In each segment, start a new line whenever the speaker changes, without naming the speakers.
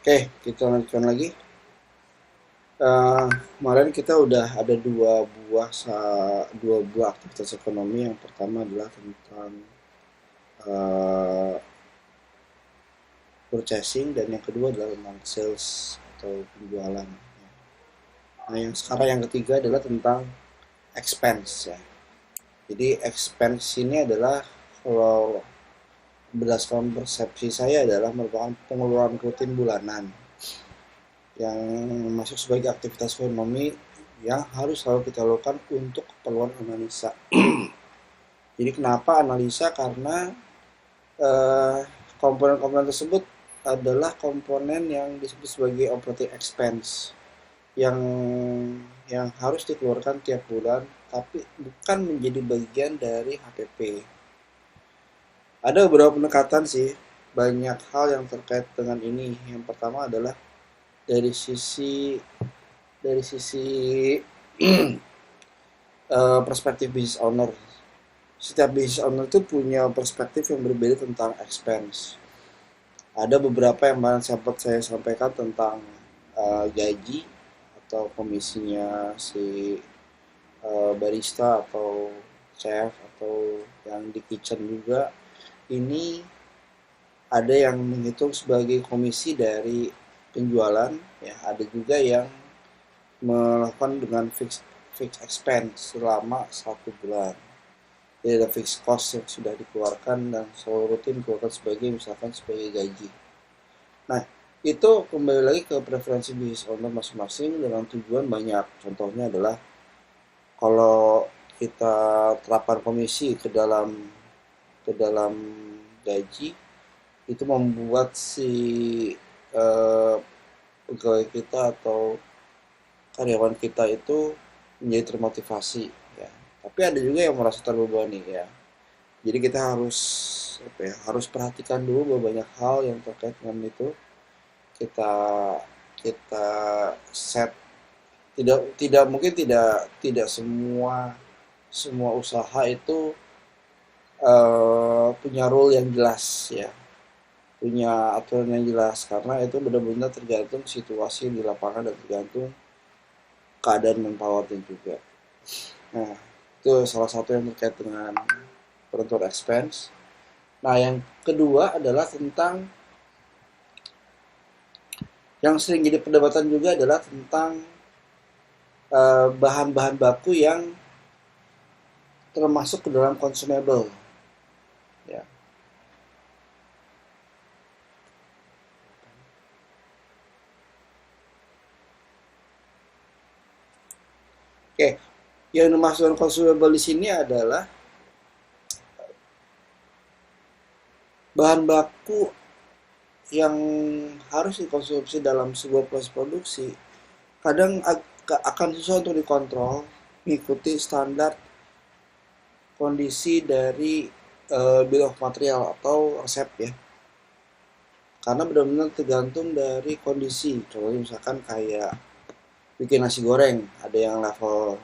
Oke, kita lanjutkan lagi. Kemarin kita udah ada dua buah aktivitas ekonomi. Yang pertama adalah tentang eh, purchasing dan yang kedua adalah tentang sales atau penjualan. Nah, yang sekarang yang ketiga adalah tentang expense ya. Jadi expense ini adalah kalau berdasarkan persepsi saya adalah merupakan pengeluaran rutin bulanan yang masuk sebagai aktivitas ekonomi yang harus selalu kita lakukan untuk keperluan analisa. Jadi kenapa analisa? Karena eh, komponen-komponen tersebut adalah komponen yang disebut sebagai operating expense yang harus dikeluarkan tiap bulan, tapi bukan menjadi bagian dari HPP. Ada beberapa pendekatan sih, banyak hal yang terkait dengan ini. Yang pertama adalah dari sisi dari sisi perspektif business owner. Setiap business owner itu punya perspektif yang berbeda tentang expense. Ada beberapa yang sempat saya sampaikan tentang gaji atau komisinya si barista atau chef atau yang di kitchen juga. Ini ada yang menghitung sebagai komisi dari penjualan, ya ada juga yang melakukan dengan fixed expense selama 1 bulan. Jadi ada fixed cost yang sudah dikeluarkan dan selalu rutin dikeluarkan sebagai misalkan sebagai gaji. Nah, itu kembali lagi ke preferensi business owner masing-masing dengan tujuan banyak. Contohnya adalah kalau kita terapkan komisi ke dalam gaji, itu membuat si eh, pegawai kita atau karyawan kita itu menjadi termotivasi ya. Tapi ada juga yang merasa terbebani ya. Jadi kita harus harus perhatikan dulu bahwa banyak hal yang terkait dengan itu. Kita kita set, tidak tidak mungkin tidak tidak semua semua usaha itu punya rule yang jelas ya, punya aturan yang jelas, karena itu benar-benar tergantung situasi di lapangan dan tergantung keadaan manpowernya juga. Nah, itu salah satu yang terkait dengan penentuan expense. Nah, yang kedua adalah tentang yang sering jadi perdebatan juga adalah tentang bahan-bahan baku yang termasuk ke dalam consumable. Ya. Oke, yang dimaksudkan consumable di sini adalah bahan baku yang harus dikonsumsi dalam sebuah proses produksi. Kadang akan susah untuk dikontrol, mengikuti standar kondisi dari bill of material atau resep ya. Karena benar-benar tergantung dari kondisi. Contohnya misalkan kayak bikin nasi goreng, ada yang level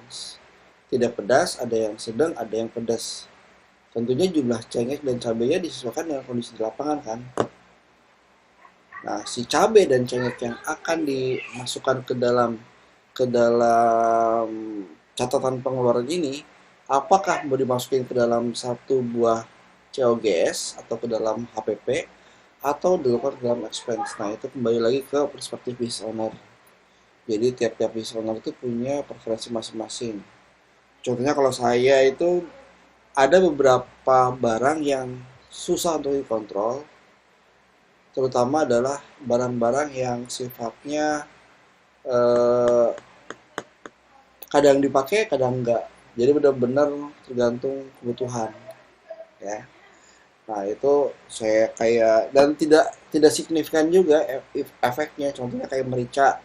tidak pedas, ada yang sedang, ada yang pedas. Tentunya jumlah cengkeh dan cabenya disesuaikan dengan kondisi di lapangan kan. Nah, si cabai dan cengkeh yang akan dimasukkan ke dalam catatan pengeluaran ini, apakah mau dimasukin ke dalam satu buah COGS atau ke dalam HPP atau dilakukan ke dalam expense. Nah, itu kembali lagi ke perspektif business owner. Jadi tiap-tiap business owner itu punya preferensi masing-masing. Contohnya kalau saya itu ada beberapa barang yang susah untuk dikontrol, terutama adalah barang-barang yang sifatnya eh, kadang dipakai, kadang enggak. Jadi benar-benar tergantung kebutuhan, ya. Nah itu saya kayak dan tidak tidak signifikan juga efeknya. Contohnya kayak merica,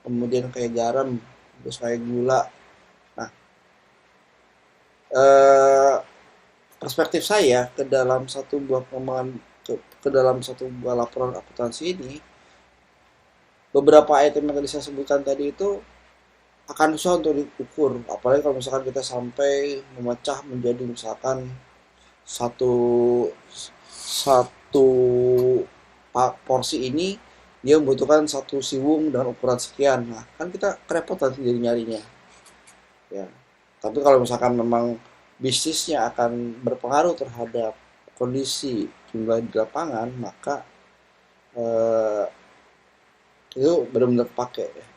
kemudian kayak garam, terus kayak gula. Nah, eh, perspektif saya ke dalam satu buah pengembangan ke dalam satu buah laporan akuntansi ini, beberapa item yang tadi saya sebutkan tadi itu akan susah untuk diukur, apalagi kalau misalkan kita sampai memecah menjadi misalkan satu satu porsi ini dia membutuhkan satu siwung dengan ukuran sekian. Nah, kan kita kerepotan jadi nyarinya. Ya. Tapi kalau misalkan memang bisnisnya akan berpengaruh terhadap kondisi jumlah di lapangan, maka eh, itu benar-benar pakai ya.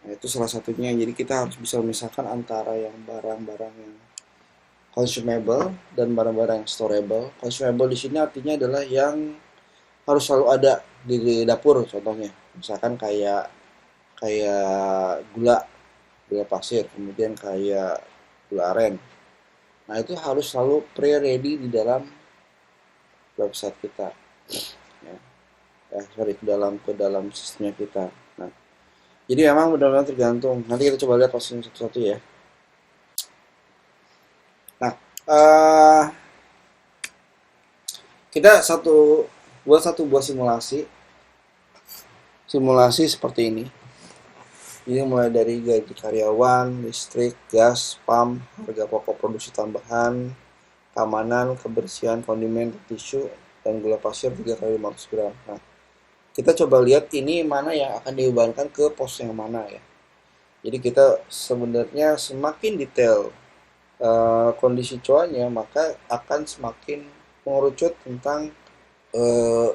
Nah, itu salah satunya. Jadi kita harus bisa memisahkan antara yang barang-barang yang consumable dan barang-barang yang storable. Consumable di sini artinya adalah yang harus selalu ada di dapur contohnya. Misalkan kayak kayak gula, gula pasir, kemudian kayak gula aren. Nah, itu harus selalu pre-ready di dalam website kita. Ya. Sorry, ke dalam sistemnya kita. Nah, jadi memang benar-benar tergantung. Nanti kita coba lihat posisinya satu-satu ya. Nah, eh kita buat satu buah simulasi seperti ini. Ini mulai dari gaji karyawan, listrik, gas, pam, harga pokok produksi tambahan, keamanan, kebersihan, kondimen, tisu, dan gula pasir 3 kali 500 gram. Nah, kita coba lihat ini mana yang akan dibebankan ke pos yang mana ya. Jadi kita sebenarnya semakin detail kondisi cuanya, maka akan semakin mengerucut tentang eh,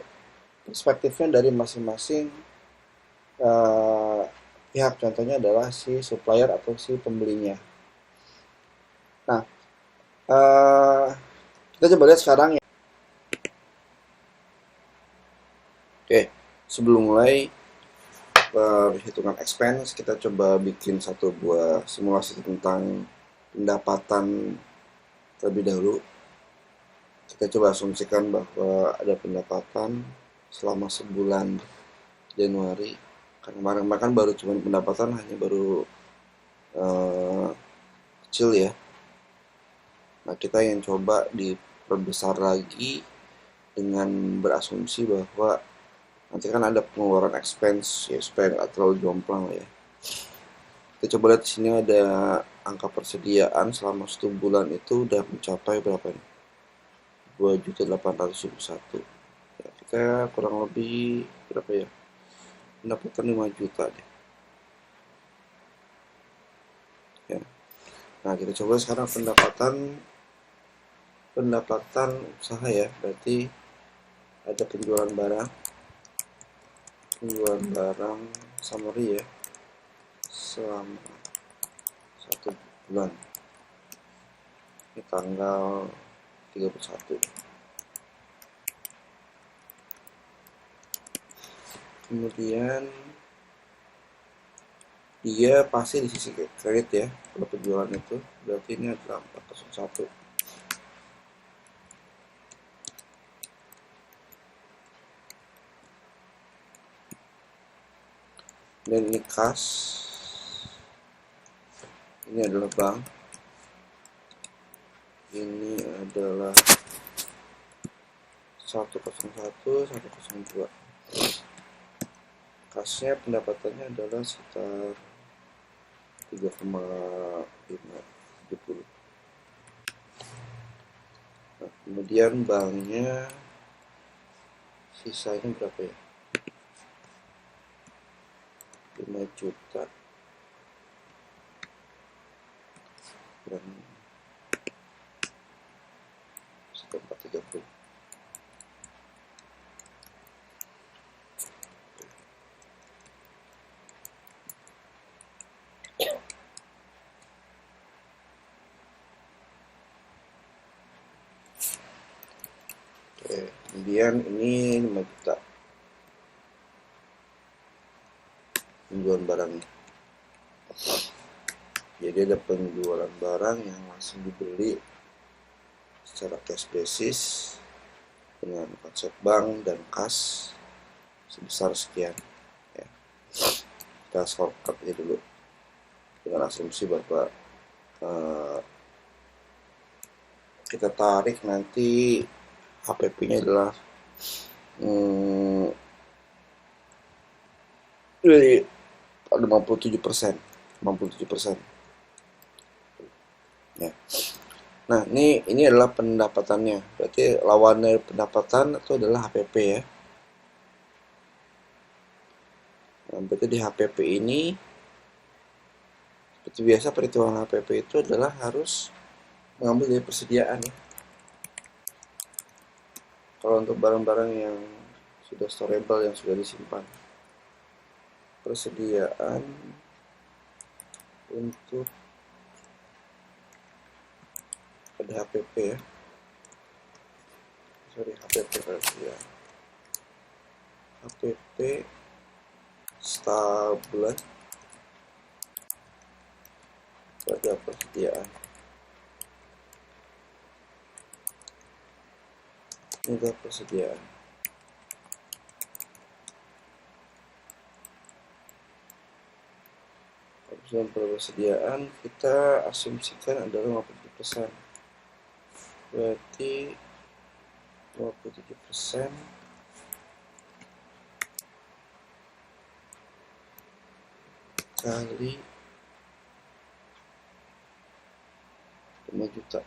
perspektifnya dari masing-masing eh, pihak. Contohnya adalah si supplier atau si pembelinya. Nah, eh, kita coba lihat sekarang ya. Oke, sebelum mulai perhitungan expense, kita coba bikin satu buah simulasi tentang pendapatan terlebih dahulu. Kita coba asumsikan bahwa ada pendapatan selama sebulan Januari. Karena kemarin kan baru cuma pendapatan hanya baru eh, kecil ya. Nah, kita yang coba diperbesar lagi dengan berasumsi bahwa nanti kan ada pengeluaran expense ya, supaya nggak terlalu jomplang ya. Kita coba lihat di sini ada angka persediaan selama 1 bulan itu udah mencapai berapa nih? 2.801.000. Ya, kita kurang lebih berapa ya? Pendapatan 5 juta deh. Ya. Nah, kita coba sekarang pendapatan usaha ya. Berarti ada penjualan barang summary ya, selama 1 bulan. Ini tanggal 31. Kemudian dia pasti di sisi kredit ya, kalau penjualan itu berarti ini adalah 401. Dan ini kas, ini adalah bank, ini adalah 101, 102. Kasnya pendapatannya adalah sekitar 3,570. Nah, kemudian banknya sisanya berapa ya? 5 juta dan 430. Oke, kemudian ini 5 juta penjualan barangnya. Jadi ada penjualan barang yang langsung dibeli secara cash basis dengan konsep bank dan kas sebesar sekian ya. Kita shortcut aja dulu dengan asumsi bahwa kita tarik nanti HPP-nya adalah 57%. Ya. Nah, ini adalah pendapatannya. Berarti lawan dari pendapatan itu adalah HPP ya. Nah, berarti di HPP ini seperti biasa perhitungan HPP itu adalah harus mengambil dari persediaan ya. Kalau untuk barang-barang yang sudah storable, yang sudah disimpan, persediaan untuk ada HPP ya, sorry HPP ya, HPP sebulan pada persediaan. Ini persediaan. Dalam persediaan kita asumsikan adalah 57%. Berarti 57% kali 5 juta.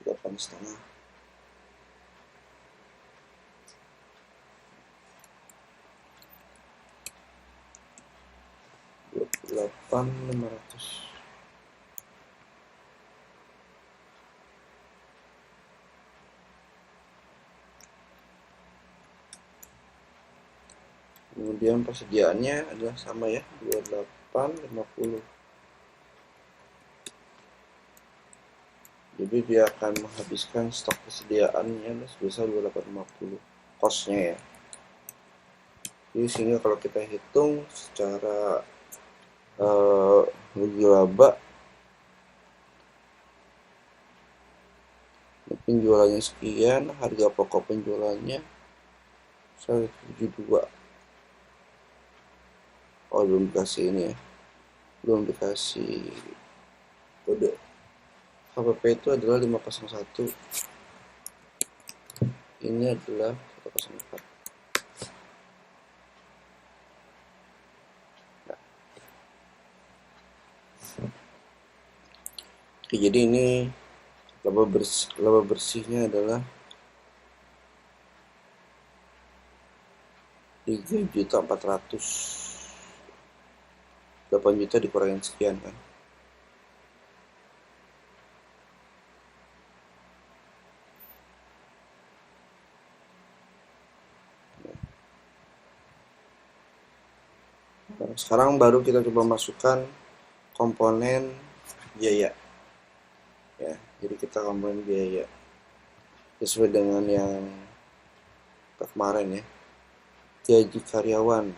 8,5. 28.500. Kemudian persediaannya adalah sama ya, 28.50. Jadi dia akan menghabiskan stok persediaannya sebesar 28.50 kosnya ya. Jadi sehingga kalau kita hitung secara rugi laba, penjualannya sekian, harga pokok penjualannya 172. Oh, belum dikasih ini ya, belum dikasih kode. HPP itu adalah 501, ini adalah 104. Nah. Oke, jadi ini laba bersihnya adalah 3.400.000. 8 juta dikurangin sekian kan. Nah, sekarang baru kita coba masukkan komponen biaya ya. Jadi kita komponen biaya sesuai dengan yang kemarin ya, gaji karyawan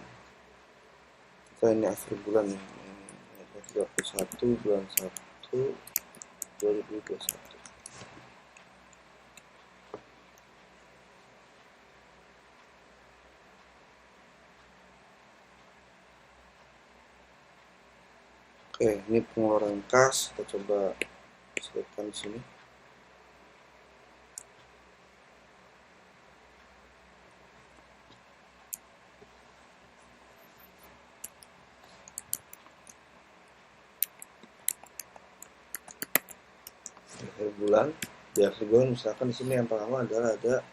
kita ini akhir bulan ya, 31 bulan 1 2021. Oke, ini pengeluaran kas, kita coba selipkan di sini. Akhir bulan, di akhir bulan misalkan di sini yang pertama adalah ada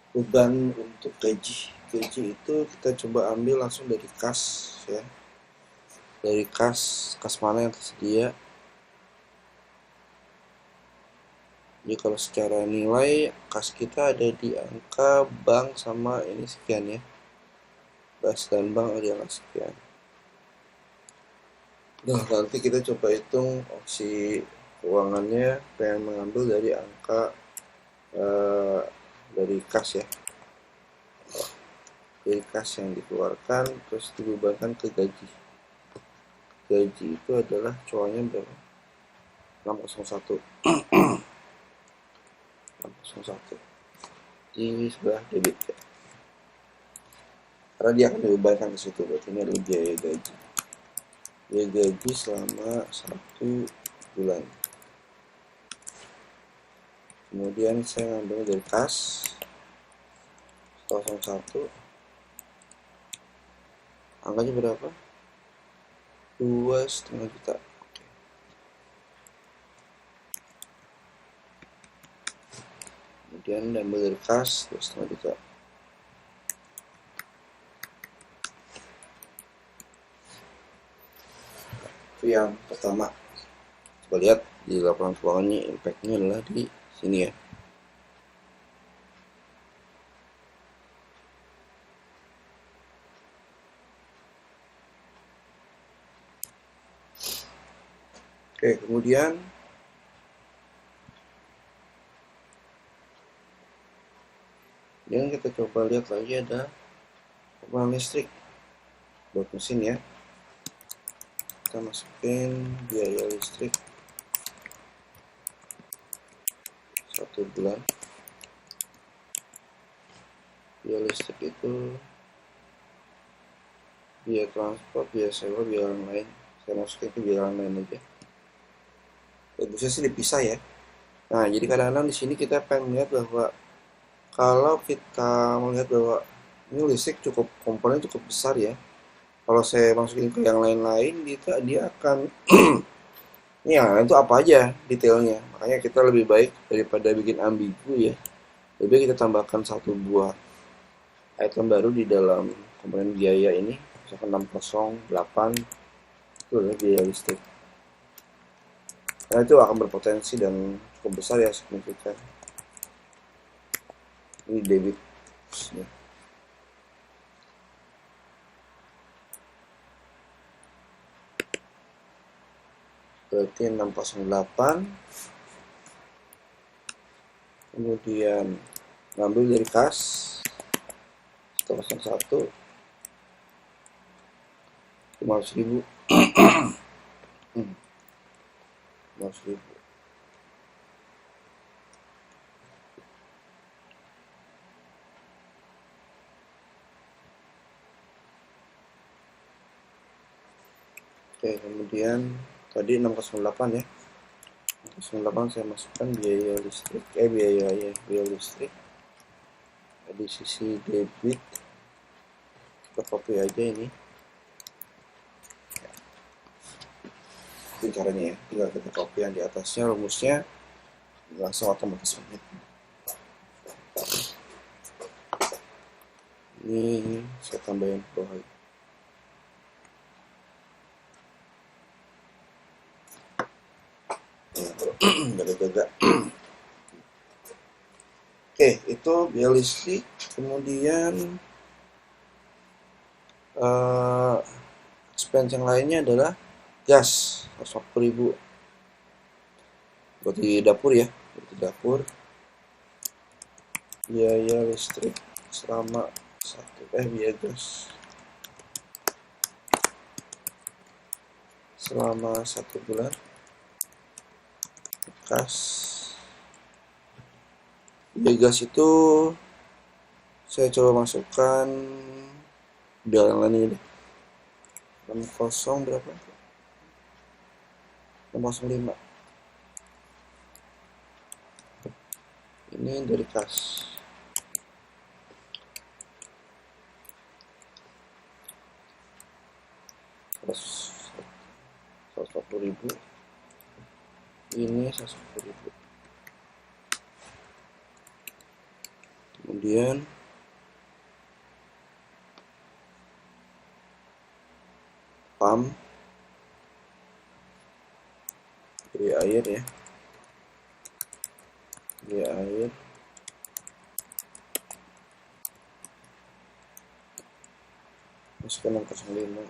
beban untuk gaji. Gaji itu kita coba ambil langsung dari kas ya. Dari kas mana yang tersedia. Jadi kalau secara nilai kas kita ada di angka bank sama ini sekian ya. Kas dan bank ada yang sekian. Nah, nanti kita coba hitung opsi keuangannya yang mengambil dari angka dari kas ya. Dari kas yang dikeluarkan terus dibebankan ke gaji. Gaji itu adalah cuannya berapa? 601. 601 di sebelah debit ya. Karena dia akan dibebankan ke situ, berarti ini adalah biaya gaji. Biaya gaji selama 1 bulan. Kemudian saya ngambil dari kas 01. Angkanya berapa? 2,5 juta. Kemudian diambil dari kas 2,5 juta. Itu yang pertama. Coba lihat di laporan keuangannya, impact-nya adalah di sini ya. Oke, kemudian yang kita coba lihat lagi ada komponen listrik buat mesin ya. Kita masukin biaya listrik 1 bulan. Biaya listrik itu biaya transport, biaya sewa, biaya lain. Saya masukin ke biaya lain aja. Bagusnya sih dipisah ya. Nah, jadi kadang-kadang di sini kita pengen melihat bahwa kalau kita melihat bahwa ini listrik cukup, komponen cukup besar ya. Kalau saya masukin ke yang lain-lain, dia akan ini yang lain itu apa aja detailnya. Makanya kita lebih baik daripada bikin ambigu ya. Lebih baik kita tambahkan satu buah item baru di dalam komponen biaya ini, misalkan 608 itu adalah biaya listrik. Karena itu akan berpotensi dan cukup besar ya, signifikan. Ini debit ya. Berarti 608, kemudian ngambil dari kas 101 500.000 500.000. Oke, kemudian tadi 608 ya. 608 saya masukkan biaya listrik, biaya listrik. Di sisi debit kita copy aja ini. Itu caranya ya, tinggal kita copy yang di atasnya, rumusnya langsung otomatis submit. Ini saya tambahin ke bawah. Jaga-jaga. Oke, itu biaya listrik. Kemudian expense yang lainnya adalah gas 140.000 buat di dapur ya, buat di dapur. Biaya listrik selama biaya gas selama 1 bulan. Gas, biaya gas itu saya coba masukkan dalam ini deh, 60 berapa, 605. Ini dari kas. Terus 140.000. Ini 140.000. Kemudian pam biaya air ya, biaya air masukkan 605.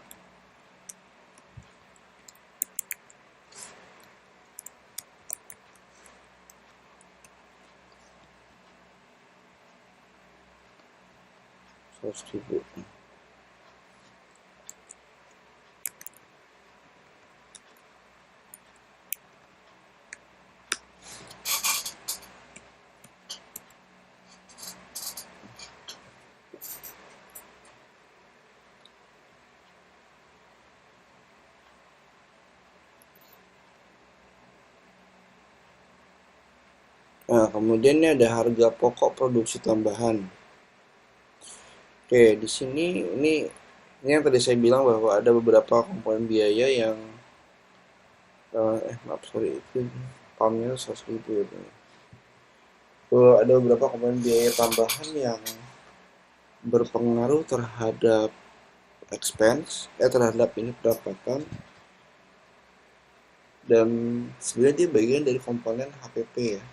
Ribu. Nah, kemudian ini ada harga pokok produksi tambahan. Oke, di sini ini yang tadi saya bilang bahwa ada beberapa komponen biaya yang maaf sorry, itu pamnya 100.000 ya. Ada beberapa komponen biaya tambahan yang berpengaruh terhadap terhadap ini pendapatan, dan sebenarnya dia bagian dari komponen HPP ya.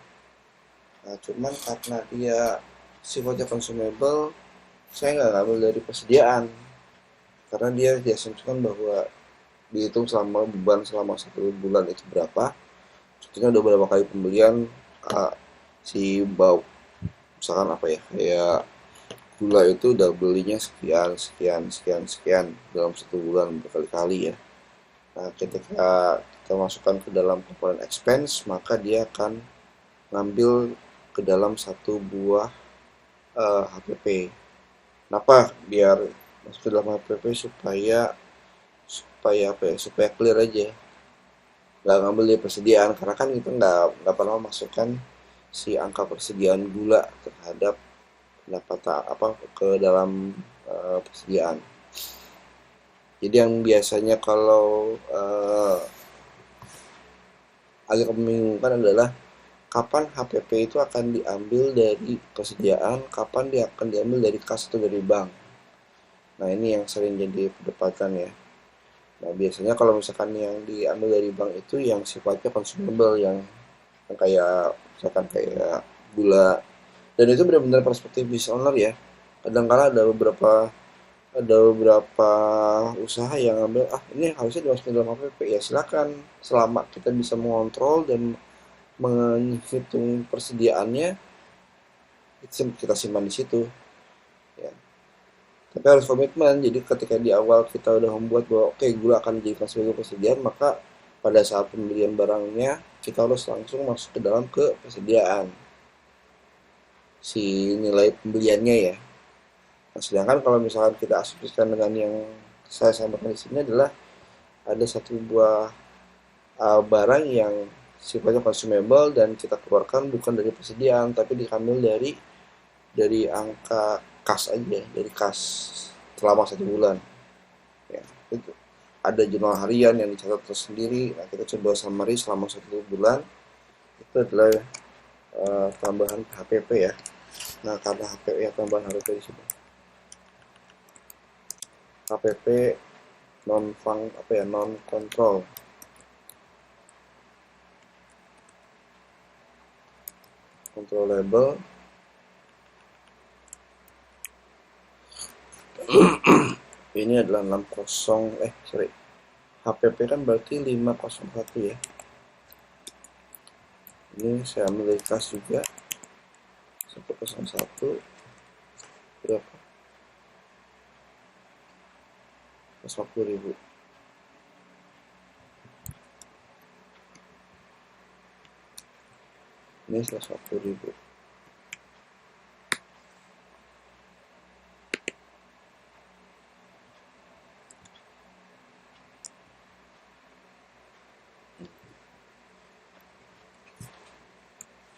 Nah, cuman karena dia sifatnya consumable, saya nggak ngambil dari persediaan karena dia diasumsikan bahwa dihitung selama beban selama 1 bulan itu berapa. Contohnya udah berapa kali pembelian, si bau misalkan apa ya, kayak gula itu udah belinya sekian sekian sekian sekian dalam 1 bulan berkali-kali ya. Nah, ketika kita masukkan ke dalam komponen expense, maka dia akan ngambil ke dalam satu buah HPP. Kenapa? Biar masuk ke dalam HPP supaya supaya apa ya? Supaya clear aja. Nggak ngambil dari persediaan karena kan kita nggak pernah masukkan si angka persediaan gula terhadap pendapatan apa ke dalam persediaan. Jadi yang biasanya kalau agak membingungkan adalah kapan HPP itu akan diambil dari persediaan, kapan dia akan diambil dari kas atau dari bank. Nah, ini yang sering jadi perdebatan ya. Nah, biasanya kalau misalkan yang diambil dari bank itu yang sifatnya consumable, yang kayak misalkan kayak gula. Dan itu benar-benar perspektif business owner ya. Kadang-kala ada beberapa usaha yang ambil, ini harusnya dimasukin dalam HPP, ya silakan, selama kita bisa mengontrol dan menghitung persediaannya, itu kita simpan di situ ya. Tapi harus komitmen, jadi ketika di awal kita udah membuat bahwa oke, gula akan dijadikan sebagai persediaan, maka pada saat pembelian barangnya kita harus langsung masuk ke dalam ke persediaan si nilai pembeliannya ya. Nah, sedangkan kalau misalkan kita asumsikan dengan yang saya sampaikan di sini adalah ada satu buah barang yang sifatnya consumable dan kita keluarkan bukan dari persediaan tapi diambil dari angka kas aja, dari kas selama 1 bulan ya. Itu ada jurnal harian yang dicatat tersendiri. Nah, kita coba summary selama 1 bulan. Itu adalah tambahan HPP ya. Nah, karena HPP ya, tambahan HPP di sini HPP non kontrol. Controllable ini adalah 60 HPP kan berarti 501 ya. Ini saya ambil dari kas juga 101 berapa? 150.000. Ini 150.000.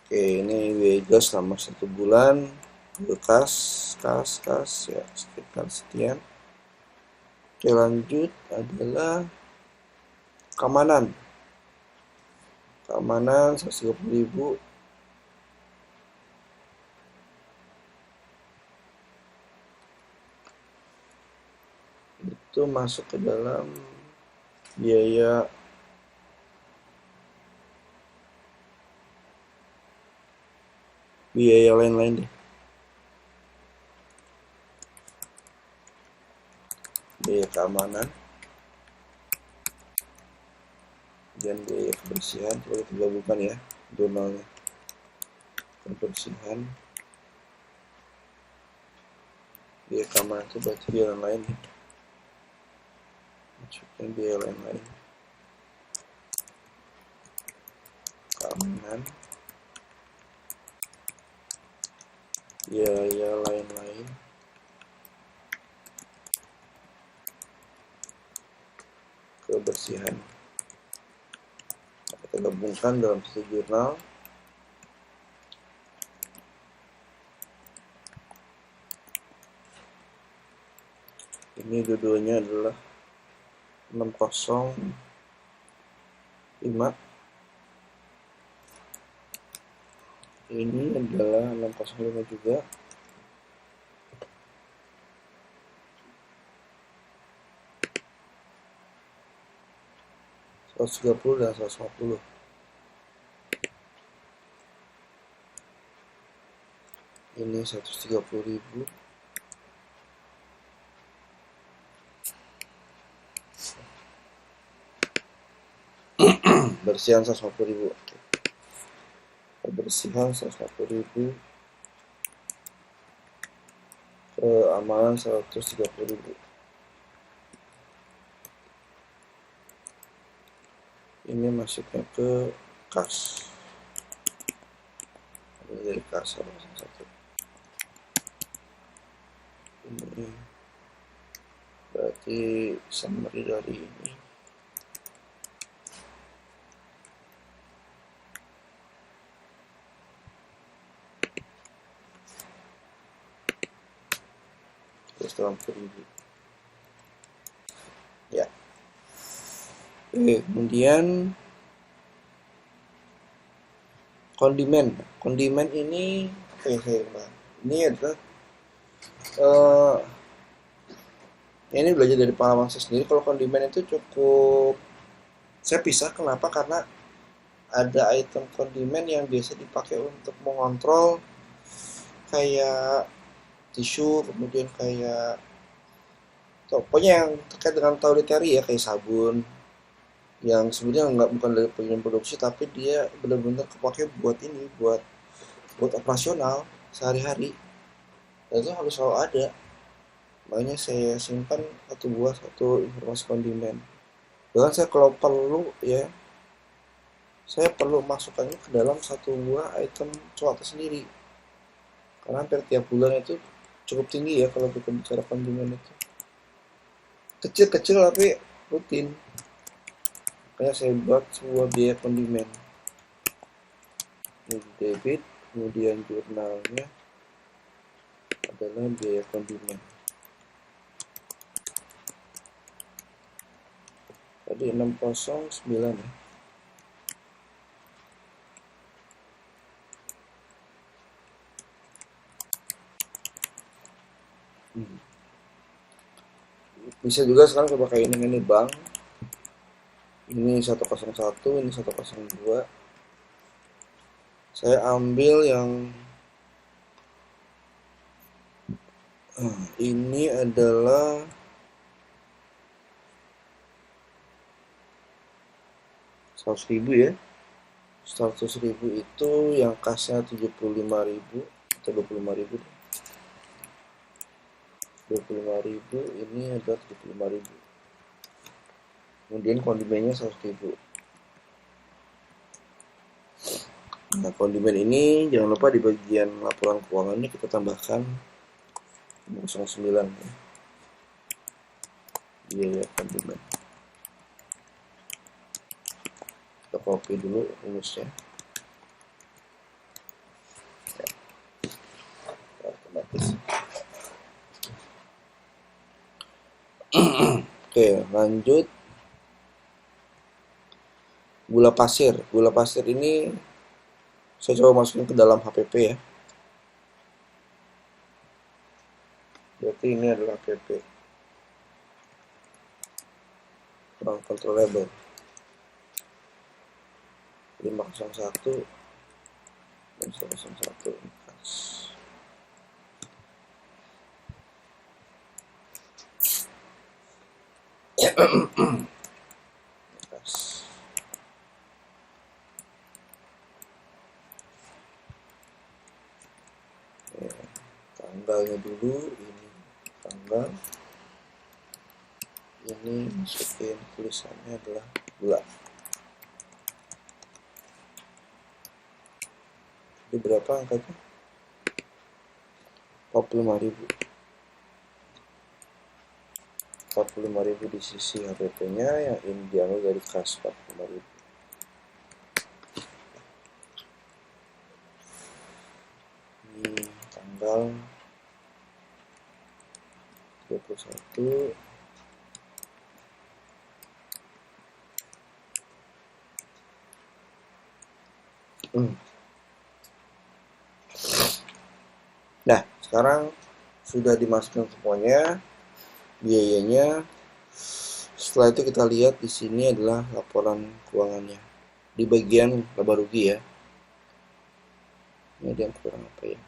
Oke, ini biaya gas selama 1 bulan. Kas ya sekitar sekian. Oke, lanjut adalah keamanan 130.000. Itu masuk ke dalam biaya lain-lain deh. Biaya keamanan dan biaya kebersihan, coba kita gabungkan ya jurnalnya. Kebersihan, biaya keamanan itu berarti biaya lain ya. Masukkan biaya lain-lain. Keamanan, biaya lain-lain, kebersihan. Kita gabungkan dalam satu jurnal. Ini dua-duanya adalah 605. Ini adalah 605 juga. $130 dan 150. Ini 130.000. Bersihan 150.000. Oke. Kebersihan 150.000. Keamanan 130.000. Ini masuknya ke kas. Ini dari kas satu. Ini berarti summary dari ini. $130.000. Ya. Oke, kemudian kondimen ini ini adalah ini belajar dari pengalaman saya sendiri. Kalau kondimen itu cukup saya pisah. Kenapa? Karena ada item kondimen yang biasa dipakai untuk mengontrol kayak tisu, kemudian kayak pokoknya yang terkait dengan toiletry ya, kayak sabun yang sebenarnya bukan dari pengen produksi, tapi dia benar-benar kepake buat ini, buat operasional sehari-hari, dan itu harus selalu ada. Makanya saya simpan satu informasi kondimen. Bahkan saya kalau perlu ya, saya perlu masukkannya ke dalam satu buah item cuaca sendiri, karena hampir tiap bulan itu cukup tinggi ya kalau kita bicara kondimen itu. Kecil-kecil tapi rutin. Makanya saya buat sebuah biaya kondimen. Ini debit, kemudian jurnalnya adalah biaya kondimen. Tadi 609 ya. Bisa juga sekarang coba kayak ini bank. Ini 101, ini 102. Saya ambil yang ini adalah $100.000 ya. 100.000 itu yang kasnya 75.000 atau 25.000. 25.000 ini adalah 75.000. Kemudian kondimennya 100.000. Nah, kondimen ini jangan lupa di bagian laporan keuangan ini kita tambahkan 09 ya. Biaya kondimen. Kita copy dulu rumusnya. Ya. Otomatis. Oke, lanjut. Gula pasir. Gula pasir ini saya coba masukin ke dalam HPP ya. Berarti ini adalah HPP. Non-controllable. 501 dan 101 kas. Tanggalnya dulu, ini tanggal, ini masukin tulisannya adalah bulan. Ini berapa angkanya? 45.000. 45.000 di sisi HPP nya, yang ini diambil dari kas 45.000. Ini tanggal 21. Sekarang sudah dimasukkan semuanya biayanya. Setelah itu kita lihat di sini adalah laporan keuangannya di bagian laba rugi ya. Ini ada yang kurang apa ya?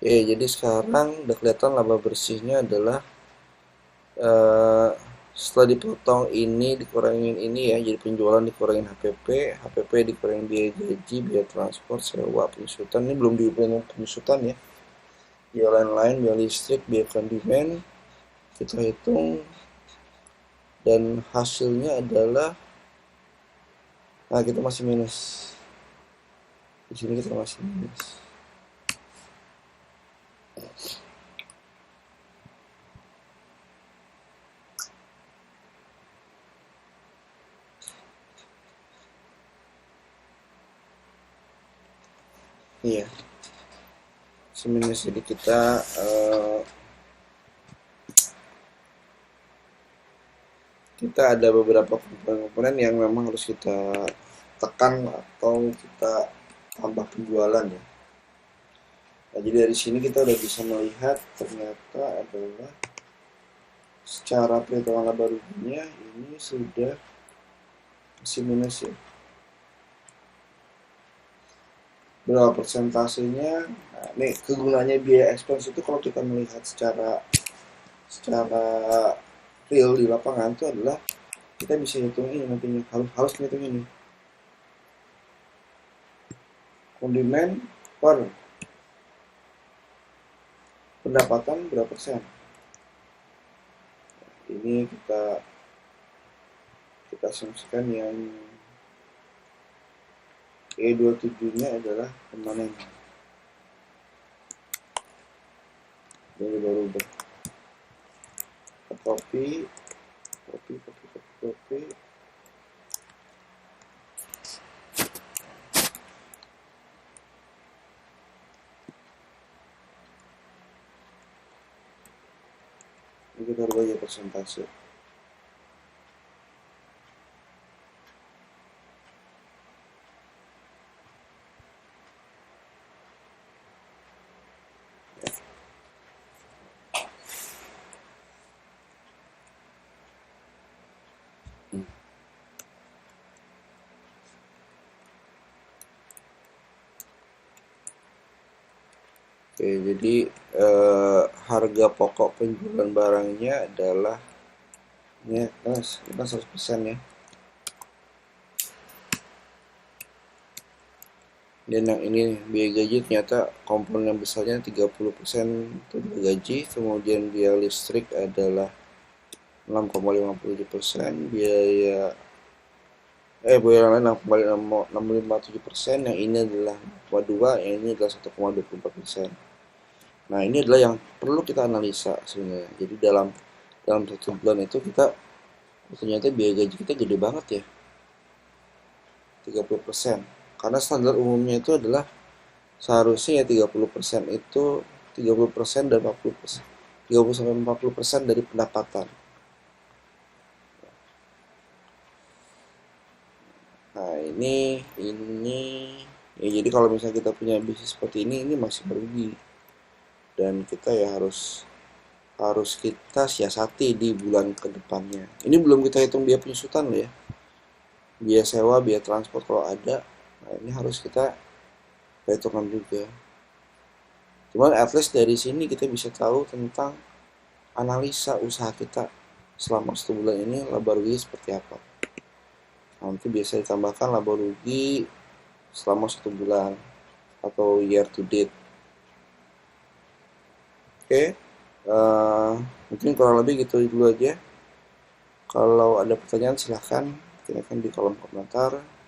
Jadi sekarang udah kelihatan laba bersihnya adalah eh, setelah dipotong ini dikurangin ini ya, jadi penjualan dikurangin HPP dikurangin biaya gaji, biaya transport, sewa, penyusutan. Ini belum dihitung penyusutan ya, biaya lain-lain, biaya listrik, biaya konsumen kita hitung, dan hasilnya adalah, nah kita masih minus. Di sini kita masih minus. Iya, seminus. Jadi kita ada beberapa komponen-komponen yang memang harus kita tekan atau kita tambah penjualan ya. Nah, jadi dari sini kita udah bisa melihat ternyata adalah secara perhitungan laba ruginya ini sudah masih minus ya. Berapa persentasenya? Nah, ini kegunaannya biaya expense itu kalau kita melihat secara real di lapangan itu adalah kita bisa hitung ini nantinya, harus hitung ini konsumen per pendapatan berapa persen. Ini kita asumsikan yang E27 nya adalah permanen, jadi baru copy. Ini kita rubah aja persentase. Oke, jadi harga pokok penjualan barangnya adalah ini kita 100% ya. Dan yang ini biaya gaji ternyata komponen besarnya 30% itu biaya gaji, kemudian biaya listrik adalah 6,57%, biaya lain 6,57%, yang ini adalah 0,2, yang ini adalah 1,24%. Nah, ini adalah yang perlu kita analisa sebenarnya. Jadi dalam satu bulan itu kita ternyata biaya gaji kita gede banget ya, 30%. Karena standar umumnya itu adalah seharusnya ya 30% itu 30% dan 40%. 30-40% dari pendapatan. Nah, ini ya, jadi kalau misalnya kita punya bisnis seperti ini masih merugi. Dan kita ya harus kita siasati di bulan kedepannya. Ini belum kita hitung biaya penyusutan loh ya. Biaya sewa, biaya transport kalau ada. Nah, ini harus kita perhitungkan juga. Cuman at least dari sini kita bisa tahu tentang analisa usaha kita selama 1 bulan ini laba rugi seperti apa. Nanti biasa ditambahkan laba rugi selama 1 bulan atau year to date. Oke, mungkin kurang lebih gitu dulu aja. Kalau ada pertanyaan silahkan tanyakan di kolom komentar.